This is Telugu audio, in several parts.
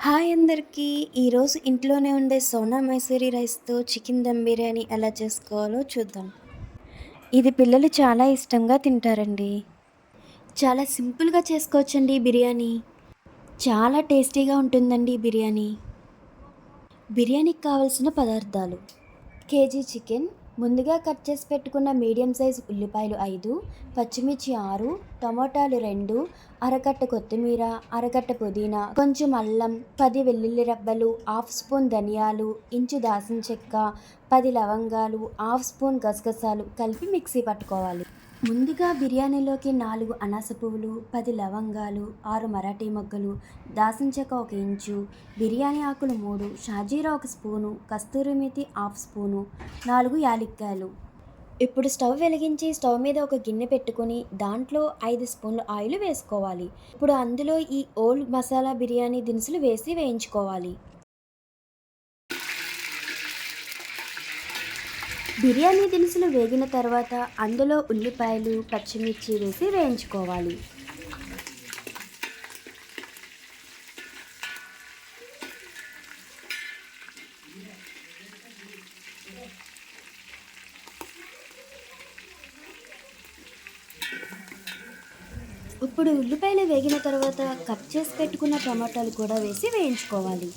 హాయ్ అందరికీ! ఈరోజు ఇంట్లోనే ఉండే సోనా మైసూరి రైస్‌తో చికెన్ దమ్ బిర్యానీ ఎలా చేసుకోవాలో చూద్దాం. ఇది పిల్లలు చాలా ఇష్టంగా తింటారండి. చాలా సింపుల్‌గా చేసుకోవచ్చండి ఈ బిర్యానీ. చాలా టేస్టీగా ఉంటుందండి ఈ బిర్యానీ. బిర్యానీకి కావాల్సిన పదార్థాలు: కేజీ చికెన్, ముందుగా కట్ చేసి పెట్టుకున్న మీడియం సైజ్ ఉల్లిపాయలు 5, పచ్చిమిర్చి 6, టమోటాలు 2, అరకట్ట కొత్తిమీర, అరకట్ట పుదీనా, కొంచెం అల్లం, 10 వెల్లుల్లి రెబ్బలు, హాఫ్ స్పూన్ ధనియాలు, ఇంచు దాల్చిన చెక్క, 10 లవంగాలు, హాఫ్ స్పూన్ గసగసాలు కలిపి మిక్సీ పట్టుకోవాలి. ముందుగా బిర్యానీలోకి 4 అనాస పువ్వులు, 10 లవంగాలు, 6 మరాఠీ మొగ్గలు, దాల్చిన చెక్క 1 ఇంచు, బిర్యానీ ఆకులు 3, షాజీరా 1 స్పూను, కస్తూరి మేతి హాఫ్ స్పూను, 4 యాలక్కాయలు. ఇప్పుడు స్టవ్ వెలిగించి స్టవ్ మీద ఒక గిన్నె పెట్టుకొని దాంట్లో 5 స్పూన్ల ఆయిల్ వేసుకోవాలి. ఇప్పుడు అందులో ఈ ఓల్ మసాలా బిర్యానీ దినుసులు వేసి వేయించుకోవాలి. బిర్యానీ దినుసులు వేగిన తర్వాత అందులో ఉల్లిపాయలు, పచ్చిమిర్చి వేసి వేయించుకోవాలి. ఇప్పుడు ఉల్లిపాయలు వేగిన తర్వాత కట్ చేసి పెట్టుకున్న టమాటాలు కూడా వేసి వేయించుకోవాలి.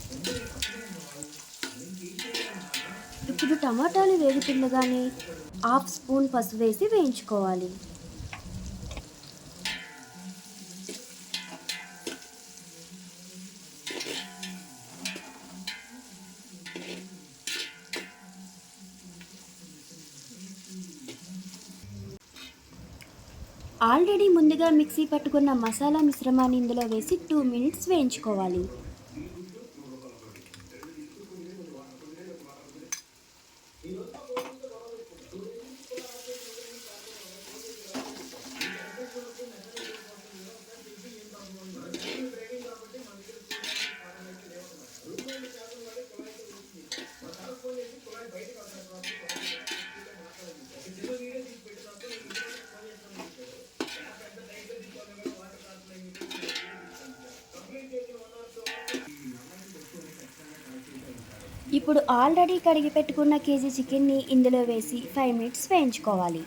ఇప్పుడు టమాటాలు వేగుతుండగానే హాఫ్ స్పూన్ పసుపు వేసి వేయించుకోవాలి. ఆల్రెడీ ముందుగా మిక్సీ పట్టుకున్న మసాలా మిశ్రమాన్ని ఇందులో వేసి 2 మినిట్స్ వేయించుకోవాలి. ఇప్పుడు ఆల్రెడీ కడిగి పెట్టుకున్న కేజీ చికెన్ని ఇందులో వేసి 5 మినిట్స్ వేయించుకోవాలి.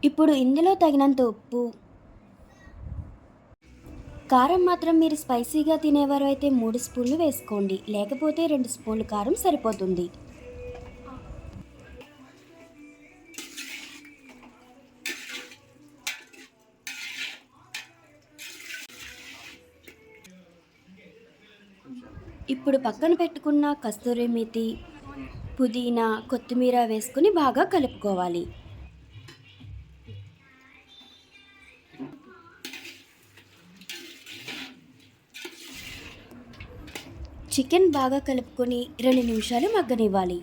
ఇప్పుడు ఇందులో తగినంత ఉప్పు, కారం మాత్రం మీరు స్పైసీగా తినేవారు అయితే 3 స్పూన్లు వేసుకోండి, లేకపోతే 2 స్పూన్లు కారం సరిపోతుంది. ఇప్పుడు పక్కన పెట్టుకున్న కస్తూరి మేతి, పుదీనా, కొత్తిమీర వేసుకుని బాగా కలుపుకోవాలి. చికెన్ బాగా కలుపుకొని 2 నిమిషాలు మగ్గనివ్వాలి.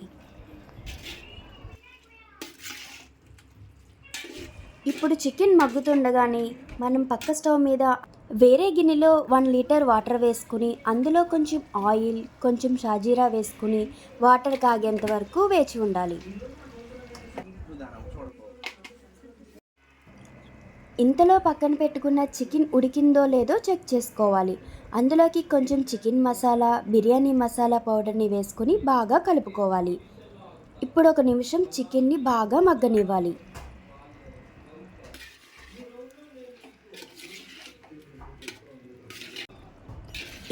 ఇప్పుడు చికెన్ మగ్గుతుండగానే మనం పక్క స్టవ్ మీద వేరే గిన్నెలో 1 లీటర్ వాటర్ వేసుకుని అందులో కొంచెం ఆయిల్, కొంచెం షాజీరా వేసుకుని వాటర్ కాగేంత వరకు వేచి ఉండాలి. ఇంతలో పక్కన పెట్టుకున్న చికెన్ ఉడికిందో లేదో చెక్ చేసుకోవాలి. అందులోకి కొంచెం చికెన్ మసాలా, బిర్యానీ మసాలా పౌడర్ని వేసుకుని బాగా కలుపుకోవాలి. ఇప్పుడు 1 నిమిషం చికెన్ని బాగా మగ్గనివ్వాలి.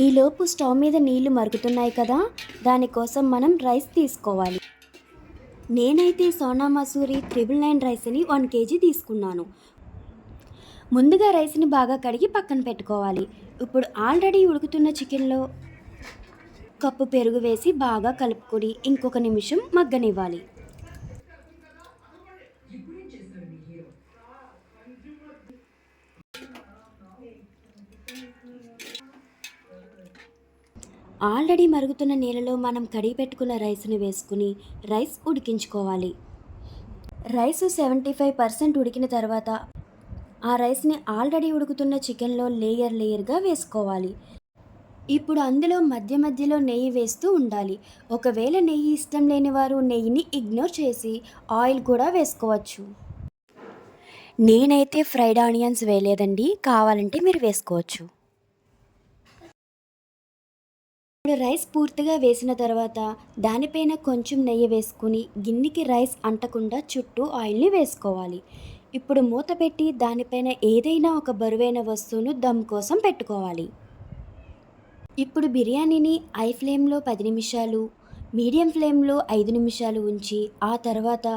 ఈలోపు స్టవ్ మీద నీళ్లు మరుగుతున్నాయి కదా, దానికోసం మనం రైస్ తీసుకోవాలి. నేనైతే సోనా మసూరి 999 రైస్ని 1 కేజీ తీసుకున్నాను. ముందుగా రైస్ని బాగా కడిగి పక్కన పెట్టుకోవాలి. ఇప్పుడు ఆల్రెడీ ఉడుకుతున్న చికెన్లో కప్పు పెరుగు వేసి బాగా కలుపుకొని ఇంకొక నిమిషం మగ్గనివ్వాలి. ఆల్రెడీ మరుగుతున్న నీళ్ళలో మనం కడిగి పెట్టుకున్న రైస్ని వేసుకుని రైస్ ఉడికించుకోవాలి. రైస్ 75% ఉడికిన తర్వాత ఆ రైస్ని ఆల్రెడీ ఉడుకుతున్న చికెన్లో లేయర్గా వేసుకోవాలి. ఇప్పుడు అందులో మధ్య మధ్యలో నెయ్యి వేస్తూ ఉండాలి. ఒకవేళ నెయ్యి ఇష్టం లేని వారు నెయ్యిని ఇగ్నోర్ చేసి ఆయిల్ కూడా వేసుకోవచ్చు. నేనైతే ఫ్రైడ్ ఆనియన్స్ వేయలేదండి. కావాలంటే మీరు వేసుకోవచ్చు. ఇప్పుడు రైస్ పూర్తిగా వేసిన తర్వాత దానిపైన కొంచెం నెయ్యి వేసుకుని గిన్నెకి రైస్ అంటకుండా చుట్టూ ఆయిల్ని వేసుకోవాలి. ఇప్పుడు మూత పెట్టి దానిపైన ఏదైనా ఒక బరువైన వస్తువును దమ్ కోసం పెట్టుకోవాలి. ఇప్పుడు బిర్యానీని హై ఫ్లేమ్‌లో 10 నిమిషాలు, మీడియం ఫ్లేమ్‌లో 5 నిమిషాలు ఉంచి, ఆ తర్వాత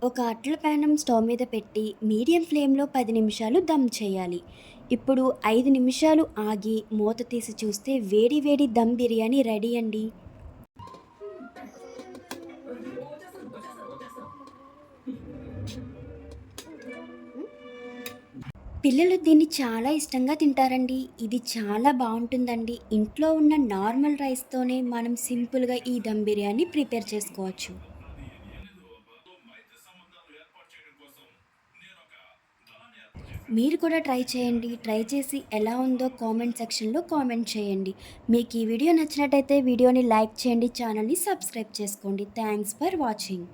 ఒక అట్ల పేనం స్టవ్ మీద పెట్టి మీడియం ఫ్లేమ్‌లో 10 నిమిషాలు దమ్ చేయాలి. ఇప్పుడు 5 నిమిషాలు ఆగి మూత తీసి చూస్తే వేడి వేడి దమ్ బిర్యానీ రెడీ అండి. పిల్లలు దీన్ని చాలా ఇష్టంగా తింటారండి. ఇది చాలా బావుంటుందండి. ఇంట్లో ఉన్న నార్మల్ రైస్‌తోనే మనం సింపుల్‌గా ఈ దమ్ బిర్యానీ ప్రిపేర్ చేసుకోవచ్చు. మీరు కూడా ట్రై చేయండి. ట్రై చేసి ఎలా ఉందో కామెంట్ సెక్షన్‌లో కామెంట్ చేయండి. మీకు ఈ వీడియో నచ్చినట్టయితే వీడియోని లైక్ చేయండి. ఛానల్‌ని సబ్స్క్రైబ్ చేసుకోండి. Thanks for watching.